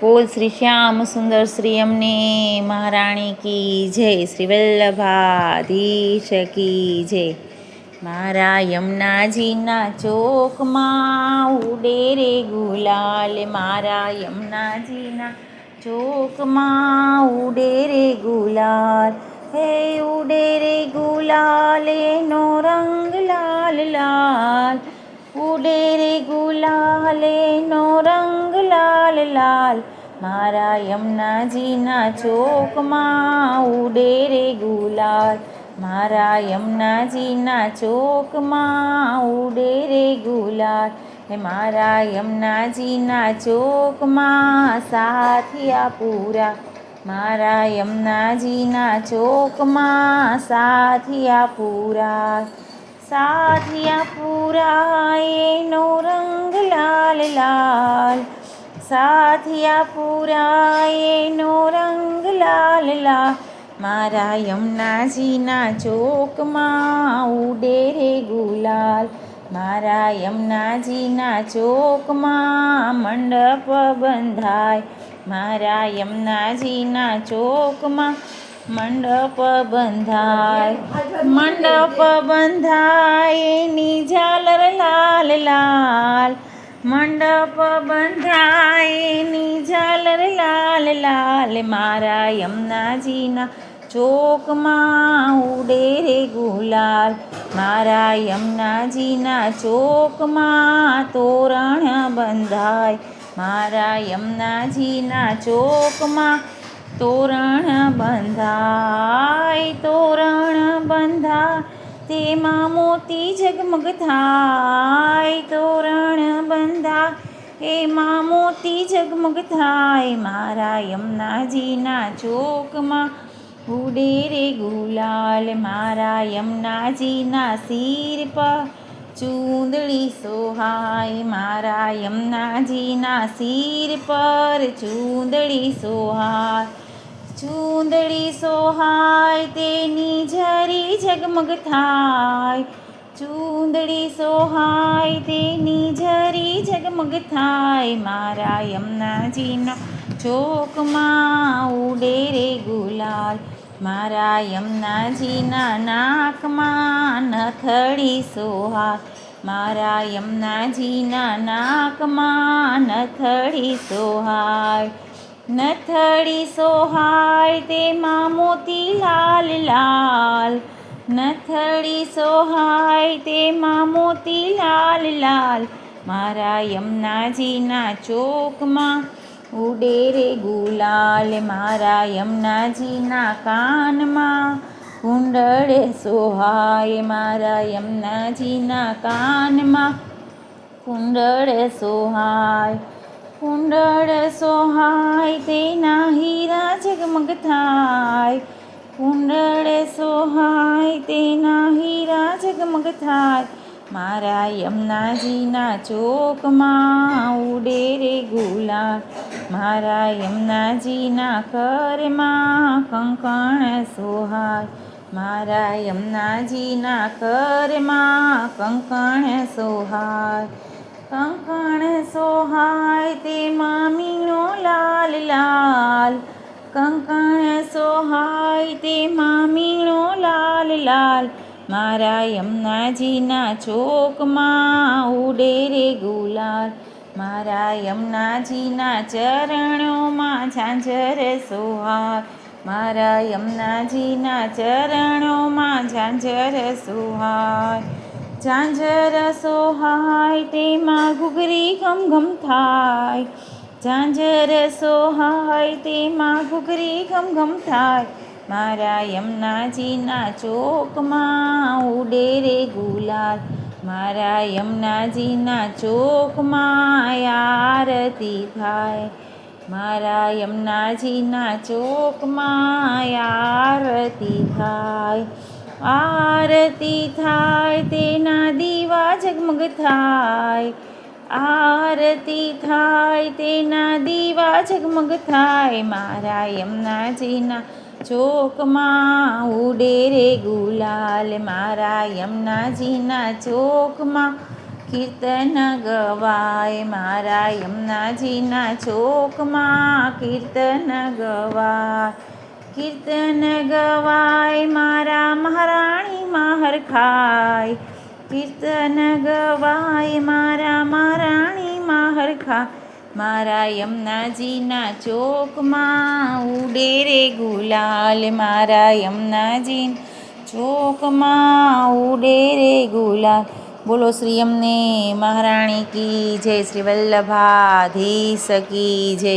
બોલ શ્રી શ્યામ સુંદર શ્રી અમને મહારાણી કી જય, શ્રી વલ્લભાધીશ કી જય. મારા યમુનાજીના ચોકમાં ઉડે રે ગુલાલ, મારા યમુનાજીના ચોકમાં ઉડે રે ગુલાલ, હે ઉડે રે ગુલાલ એનો રંગ લાલ લાલ, ઉડે રે ગુલાલ એનો રંગ લાલ લાલ, મારા યમુનાજીના ચોકમાં ઉડે રે ગુલાલ, મારા યમુનાજીના ચોકમાં ઉડે રે ગુલાલ, હે મારા યમુનાજીના ચોકમાં સાથિયા પૂરા, મારા યમુનાજીના ચોકમાં સાથિયા પૂરા, સાથિયા પૂરા એનો રંગ લાલ લાલ, સાથિયા પૂરા એનો રંગ લાલ લાલ, મારા યમુનાજીના ચોકમાં ઉડે રે ગુલાલ, મારા યમુનાજીના ચોકમાં મંડપ બંધાય, મારા યમુનાજીના ચોકમાં મંડપ બંધાય, મંડપ બંધાય એની ઝાલર લાલ લાલ, મંડપ બંધાય એની ઝાલર લાલ લાલ, મારા યમુનાજીના ચોકમાં ઉડે રે ગુલાલ, મારા યમુનાજીના ચોકમાં તોરણ બંધાય, મારા યમુનાજીના ચોકમાં તોરણ બંધાય, તોરણ બંધાય તેમાં મોતી ઝગમગ થાય, તોરણ બંધાય એમાં મોતી ઝગમગ થાય, મારા યમુનાજીના ચોકમાં ઉડે રે ગુલાલ, મારા યમુનાજીના શિર પર ચૂંદડી સોહાય, મારા યમુનાજીના શિર પર ચૂંદડી સોહાય, ચૂંદડી સોહાય તેની ઝરી ઝગમગ થાય, ચૂંદડી સોહાય તેની ઝરી ઝગમગ થાય, મારા યમુનાજીના ચોકમાં ઉડે રે ગુલાલ, મારા યમુનાજીના નાકમાં નથડી સોહાય, મારા યમુનાજીના નાકમાં નથડી સોહાય, નથડી સોહાય તેમાં મોતી લાલ લાલ, નથડી સોહાય તેમાં મોતી લાલ લાલ, મારા યમુનાજીના ચોકમાં ઉડે રે ગુલાલ, મારા યમુનાજીના કાનમાં કુંડળ સોહાય, મારા યમુનાજીના કાનમાં કુંડળ સોહાય, કુંડળ સોહાય તેના હીરા ઝગમગ થાય, કુંડળ સોહાય તેના હીરા ઝગમગ થાય, મારા યમુનાજીના ચોકમાં ઉડે રે ગુલાલ, મારા યમુનાજીના કરમાં કંકણ સોહાય, મારા યમુનાજીના કરમાં કંકણ સોહાય, કંકણ સોહાય તેમાં મીણો લાલ લાલ, કંકણ સોહાય તેમાં મીણો લાલ લાલ, મારા યમુનાજીના ચોકમાં ઉડે રે ગુલાલ, મારા યમુનાજીના ચરણોમાં ઝાંઝર સોહાય, મારા યમુનાજીના ચરણોમાં ઝાંઝર સોહાય, ઝાંઝર સોહાય તેમાં ઘૂઘરી ઘમ ઘમ થાય, ઝાંઝર સોહાય તેમાં ઘૂઘરી ઘમ ઘમ થાય, મારા યમુનાજીના ચોકમાં ઉડે રે ગુલાલ, મારા યમુનાજીના ચોકમાં આરતી થાય, મારા યમુનાજીના ચોકમાં આરતી થાય, આરતી થાય તેના દીવા ઝગમગ થાય, આરતી થાય તેના દીવા ઝગમગ થાય, મારા યમુનાજીના ચોકમાં ઉડે રે ગુલાલ, મારા યમુનાજીના ચોકમાં કીર્તન ગવાય મારા યમુનાજીના ચોકમાં, કીર્તન ગવાય, કીર્તન ગવાય મારા મહારાણી મહાર ખાય, કીર્તન ગવાય મારા મહારાણી મહાર ખાય, મારા યમુનાજીના ચોકમાં ઉડે રે ગુલાલ, મારા યમુનાજીના ચોકમાં ઉડે રે ગુલાલ. બોલો શ્રી યમને મહારાણી કી જય, શ્રી વલ્લભાધીશ કી જય.